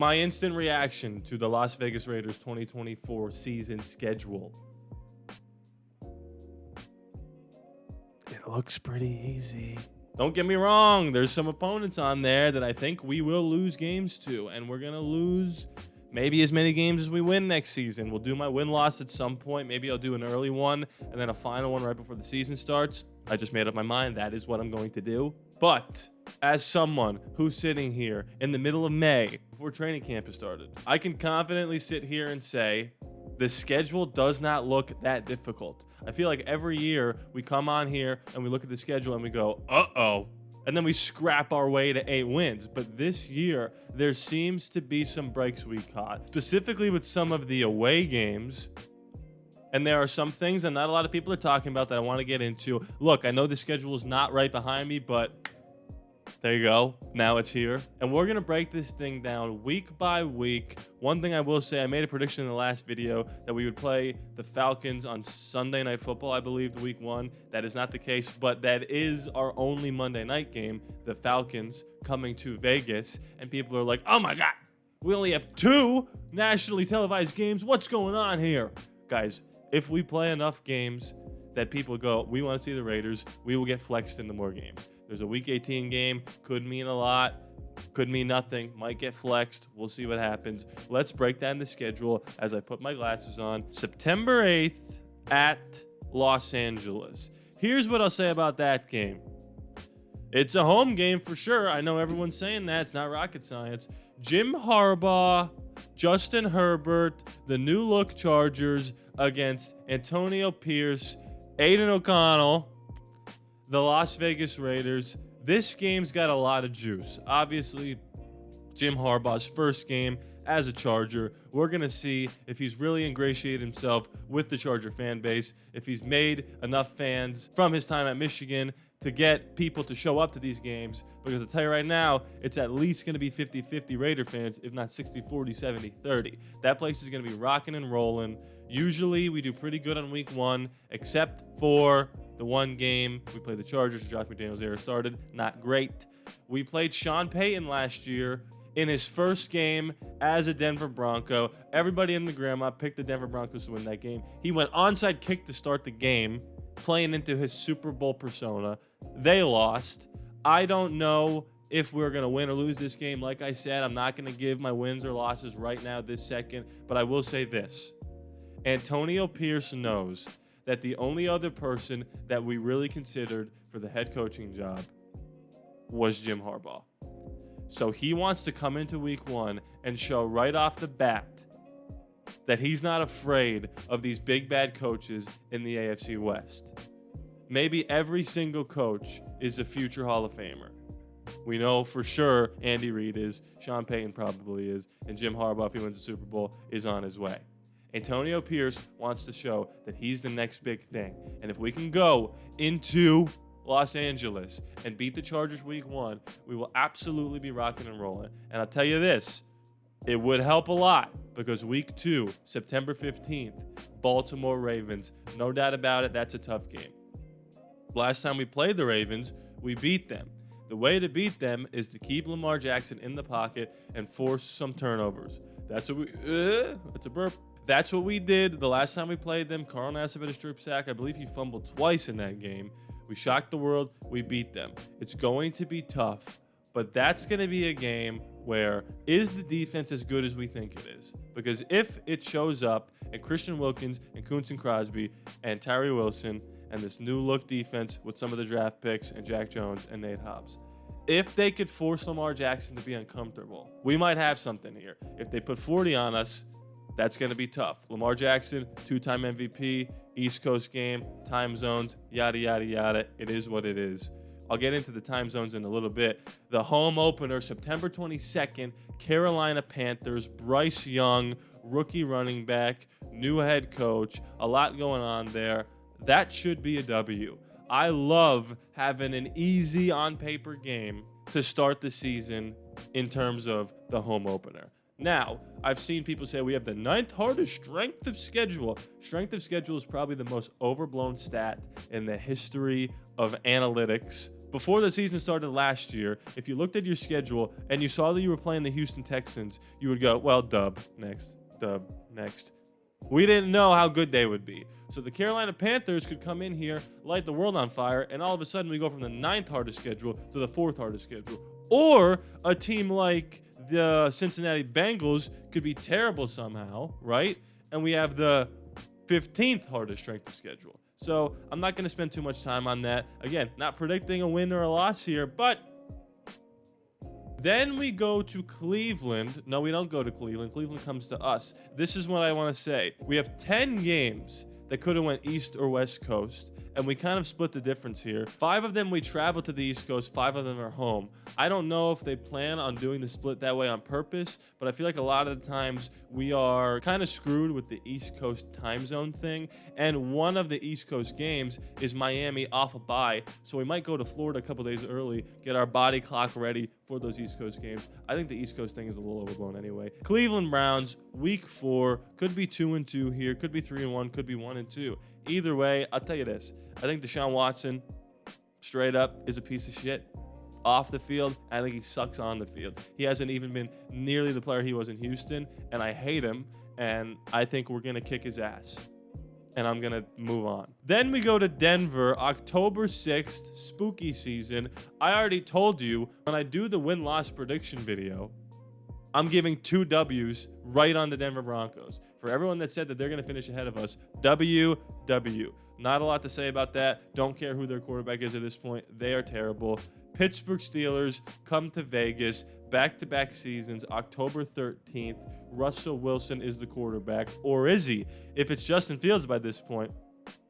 My instant reaction to the Las Vegas Raiders 2024 season schedule. It looks pretty easy. Don't get me wrong, there's some opponents on there that I think we will lose games to, and we're going to lose maybe as many games as we win next season. We'll do my win-loss at some point. Maybe I'll do an early one and then a final one right before the season starts. I just made up my mind. That is what I'm going to do. But as someone who's sitting here in the middle of May, before training camp has started, I can confidently sit here and say the schedule does not look that difficult. I feel like every year we come on here and we look at the schedule and we go, uh-oh, and then we scrap our way to 8 wins. But this year, there seems to be some breaks we caught, specifically with some of the away games. And there are some things that not a lot of people are talking about that I want to get into. Look, I know the schedule is not right behind me, but there you go. Now it's here. And we're going to break this thing down week by week. One thing I will say, I made a prediction in the last video that we would play the Falcons on Sunday Night Football, I believe, week 1. That is not the case, but that is our only Monday night game, the Falcons coming to Vegas. And people are like, oh my God, we only have 2 nationally televised games. What's going on here? Guys, if we play enough games that people go, we want to see the Raiders, we will get flexed into more games. There's a Week 18 game. Could mean a lot. Could mean nothing. Might get flexed. We'll see what happens. Let's break down the schedule as I put my glasses on. September 8th at Los Angeles. Here's what I'll say about that game. It's a home game for sure. I know everyone's saying that. It's not rocket science. Jim Harbaugh, Justin Herbert, the new look Chargers against Antonio Pierce, Aiden O'Connell, the Las Vegas Raiders. This game's got a lot of juice. Obviously, Jim Harbaugh's first game as a Charger. We're going to see if he's really ingratiated himself with the Charger fan base, if he's made enough fans from his time at Michigan to get people to show up to these games. Because I'll tell you right now, it's at least going to be 50-50 Raider fans, if not 60-40, 70-30. That place is going to be rocking and rolling. Usually, we do pretty good on week 1, except for the one game we played the Chargers. Josh McDaniels era started. Not great. We played Sean Payton last year in his first game as a Denver Bronco. Everybody in the grandma picked the Denver Broncos to win that game. He went onside kick to start the game, playing into his Super Bowl persona. They lost. I don't know if we're going to win or lose this game. Like I said, I'm not going to give my wins or losses right now this second, but I will say this. Antonio Pierce knows that the only other person that we really considered for the head coaching job was Jim Harbaugh. So he wants to come into week 1 and show right off the bat that he's not afraid of these big bad coaches in the AFC West. Maybe every single coach is a future Hall of Famer. We know for sure Andy Reid is, Sean Payton probably is, and Jim Harbaugh, if he wins the Super Bowl, is on his way. Antonio Pierce wants to show that he's the next big thing. And if we can go into Los Angeles and beat the Chargers week 1, we will absolutely be rocking and rolling. And I'll tell you this, it would help a lot because week 2, September 15th, Baltimore Ravens. No doubt about it, that's a tough game. Last time we played the Ravens, we beat them. The way to beat them is to keep Lamar Jackson in the pocket and force some turnovers. That's what that's a burp. That's what we did the last time we played them. Carl Nassib had a strip sack. I believe he fumbled twice in that game. We shocked the world. We beat them. It's going to be tough, but that's going to be a game where is the defense as good as we think it is? Because if it shows up and Christian Wilkins and Kuntz and Crosby and Tyree Wilson and this new look defense with some of the draft picks and Jack Jones and Nate Hobbs, if they could force Lamar Jackson to be uncomfortable, we might have something here. If they put 40 on us, that's going to be tough. Lamar Jackson, 2-time MVP, East Coast game, time zones, yada, yada, yada. It is what it is. I'll get into the time zones in a little bit. The home opener, September 22nd, Carolina Panthers, Bryce Young, rookie running back, new head coach, a lot going on there. That should be a W. I love having an easy on-paper game to start the season in terms of the home opener. Now, I've seen people say we have the 9th hardest strength of schedule. Strength of schedule is probably the most overblown stat in the history of analytics Before the season started last year, if you looked at your schedule and you saw that you were playing the Houston Texans, you would go, well, dub, next, dub, next. We didn't know how good they would be. So the Carolina Panthers could come in here, light the world on fire, and all of a sudden we go from the 9th hardest schedule to the 4th hardest schedule. Or a team like the Cincinnati Bengals could be terrible somehow, right? And we have the 15th hardest strength of schedule. So I'm not going to spend too much time on that. Again, not predicting a win or a loss here, but then we go to Cleveland. No, we don't go to Cleveland. Cleveland comes to us. This is what I want to say. We have 10 games that could have went East or West Coast, and we kind of split the difference here. 5 of them we travel to the East Coast, 5 of them are home. I don't know if they plan on doing the split that way on purpose, but I feel like a lot of the times we are kind of screwed with the East Coast time zone thing, and one of the East Coast games is Miami off a bye, so we might go to Florida a couple days early, get our body clock ready for those East Coast games. I think the East Coast thing is a little overblown anyway. Cleveland Browns, week 4, could be 2-2 here, could be 3-1, could be 1-2. Either way, I'll tell you this. I think Deshaun Watson, straight up, is a piece of shit. Off the field, I think he sucks on the field. He hasn't even been nearly the player he was in Houston, and I hate him, and I think we're going to kick his ass. And I'm going to move on. Then we go to Denver, October 6th, spooky season. I already told you, when I do the win-loss prediction video, I'm giving 2 W's right on the Denver Broncos. For everyone that said that they're going to finish ahead of us, W. Not a lot to say about that. Don't care who their quarterback is at this point. They are terrible. Pittsburgh Steelers come to Vegas. Back-to-back seasons, October 13th. Russell Wilson is the quarterback. Or is he? If it's Justin Fields by this point,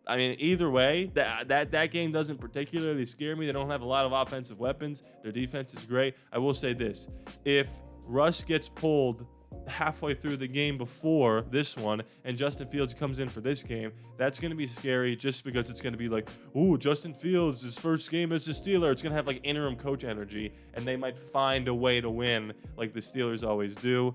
I mean, either way, that game doesn't particularly scare me. They don't have a lot of offensive weapons. Their defense is great. I will say this. If Russ gets pulled halfway through the game before this one and Justin Fields comes in for this game, that's going to be scary just because it's going to be like, ooh, Justin Fields, his first game as a Steeler. It's going to have like interim coach energy, and they might find a way to win like the Steelers always do.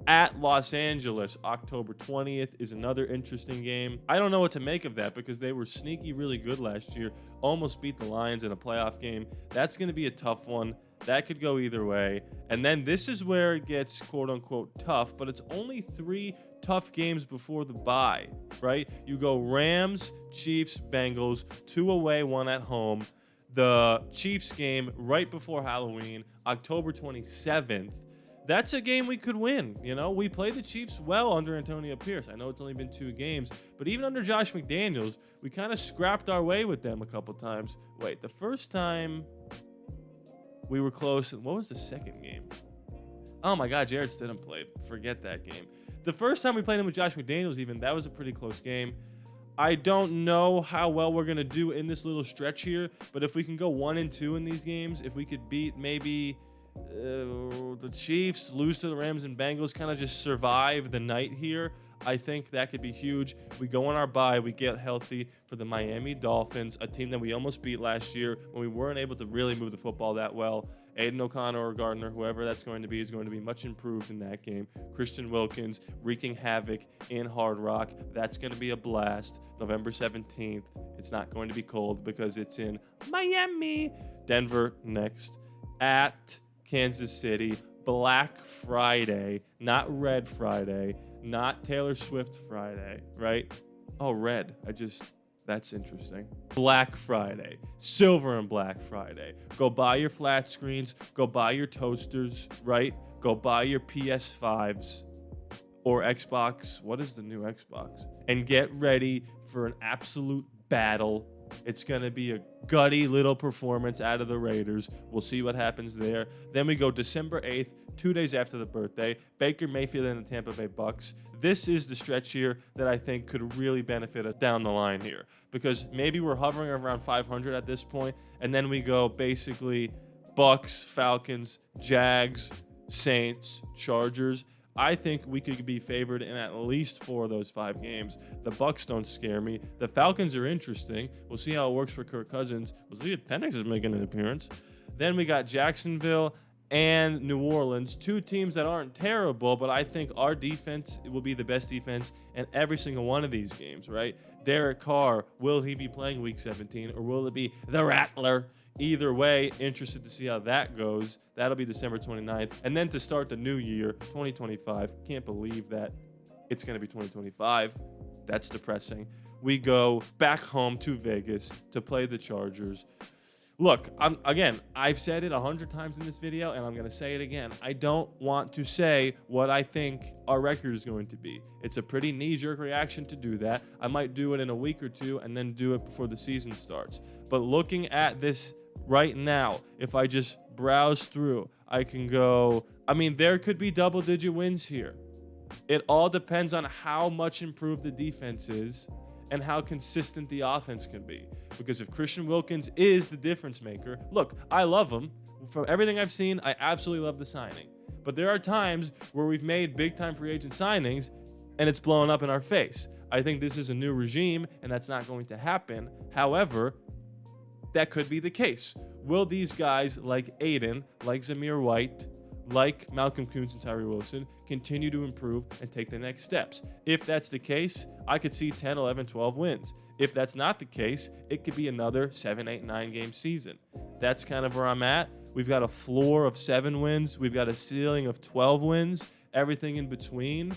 At Los Angeles, October 20th is another interesting game. I don't know what to make of that because they were sneaky really good last year, almost beat the Lions in a playoff game. That's going to be a tough one. That could go either way. And then this is where it gets quote-unquote tough, but it's only 3 tough games before the bye, right? You go Rams, Chiefs, Bengals, 2 away, 1 at home. The Chiefs game right before Halloween, October 27th. That's a game we could win. You know, we played the Chiefs well under Antonio Pierce. I know it's only been 2 games, but even under Josh McDaniels, we kind of scrapped our way with them a couple times. Wait, the first time we were close. What was the second game? Oh my God, Jarrett Stidham played. Forget that game. The first time we played him with Josh McDaniels, even, that was a pretty close game. I don't know how well we're going to do in this little stretch here, but if we can go 1-2 in these games, if we could beat maybe the Chiefs, lose to the Rams and Bengals, kind of just survive the night here, I think that could be huge. We go on our bye, we get healthy for the Miami Dolphins, a team that we almost beat last year when we weren't able to really move the football that well. Aiden O'Connor or Gardner, whoever that's going to be, is going to be much improved in that game. Christian Wilkins wreaking havoc in Hard Rock. That's going to be a blast. November 17th. It's not going to be cold because it's in Miami. Denver next. At Kansas City. Black Friday, not Red Friday. Not Taylor Swift Friday, right? Oh, red. That's interesting. Black Friday. Silver and Black Friday. Go buy your flat screens. Go buy your toasters, right? Go buy your PS5s or Xbox. What is the new Xbox? And get ready for an absolute battle. It's going to be a gutty little performance out of the Raiders. We'll see what happens there. Then we go December 8th, 2 days after the birthday. Baker Mayfield and the Tampa Bay Bucks. This is the stretch here that I think could really benefit us down the line here. Because maybe we're hovering around 500 at this point, and then we go basically Bucks, Falcons, Jags, Saints, Chargers. I think we could be favored in at least 4 of those 5 games. The Bucks don't scare me. The Falcons are interesting. We'll see how it works for Kirk Cousins. We'll see if Penix is making an appearance. Then we got Jacksonville and New Orleans, 2 teams that aren't terrible, but I think our defense will be the best defense in every single one of these games, right? Derek Carr, will he be playing Week 17, or will it be the Rattler? Either way, interested to see how that goes. That'll be December 29th. And then to start the new year, 2025, can't believe that it's going to be 2025. That's depressing. We go back home to Vegas to play the Chargers. Look, I've said it 100 times in this video, and I'm going to say it again. I don't want to say what I think our record is going to be. It's a pretty knee-jerk reaction to do that. I might do it in a week or two and then do it before the season starts. But looking at this right now, if I just browse through, I can go, there could be double-digit wins here. It all depends on how much improved the defense is and how consistent the offense can be. Because if Christian Wilkins is the difference maker, look, I love him. From everything I've seen, I absolutely love the signing. But there are times where we've made big-time free agent signings and it's blown up in our face. I think this is a new regime and that's not going to happen. However, that could be the case. Will these guys like Aiden, like Zamir White, like Malcolm Kuntz and Tyree Wilson, continue to improve and take the next steps? If that's the case, I could see 10, 11, 12 wins. If that's not the case, it could be another 7, 8, 9 game season. That's kind of where I'm at. We've got a floor of 7 wins. We've got a ceiling of 12 wins. Everything in between.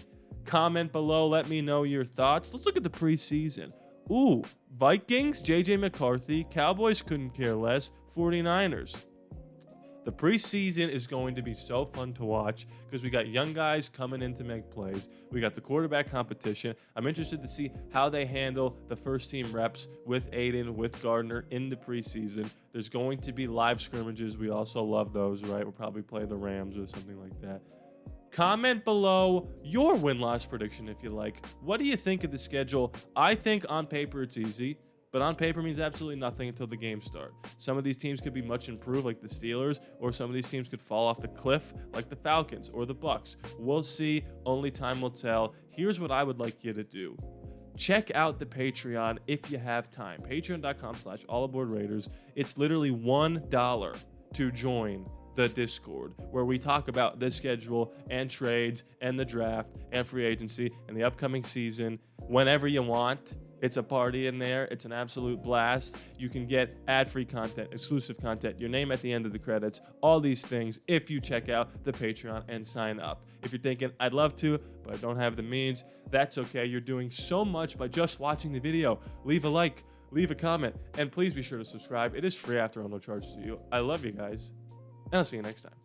Comment below. Let me know your thoughts. Let's look at the preseason. Ooh, Vikings, JJ McCarthy. Cowboys couldn't care less. 49ers. The preseason is going to be so fun to watch because we got young guys coming in to make plays. We got the quarterback competition. I'm interested to see how they handle the first team reps with Aiden, with Gardner in the preseason. There's going to be live scrimmages. We also love those, right? We'll probably play the Rams or something like that. Comment below your win-loss prediction if you like. What do you think of the schedule? I think on paper it's easy. But on paper means absolutely nothing until the games start. Some of these teams could be much improved, like the Steelers, or some of these teams could fall off the cliff, like the Falcons or the Bucks. We'll see. Only time will tell. Here's what I would like you to do. Check out the Patreon if you have time. Patreon.com/ALLaBorde Raiders. It's literally $1 to join the Discord, where we talk about the schedule and trades and the draft and free agency and the upcoming season whenever you want. It's a party in there. It's an absolute blast. You can get ad-free content, exclusive content, your name at the end of the credits, all these things if you check out the Patreon and sign up. If you're thinking, I'd love to, but I don't have the means, that's okay. You're doing so much by just watching the video. Leave a like, leave a comment, and please be sure to subscribe. It is free after all, no charge to you. I love you guys, and I'll see you next time.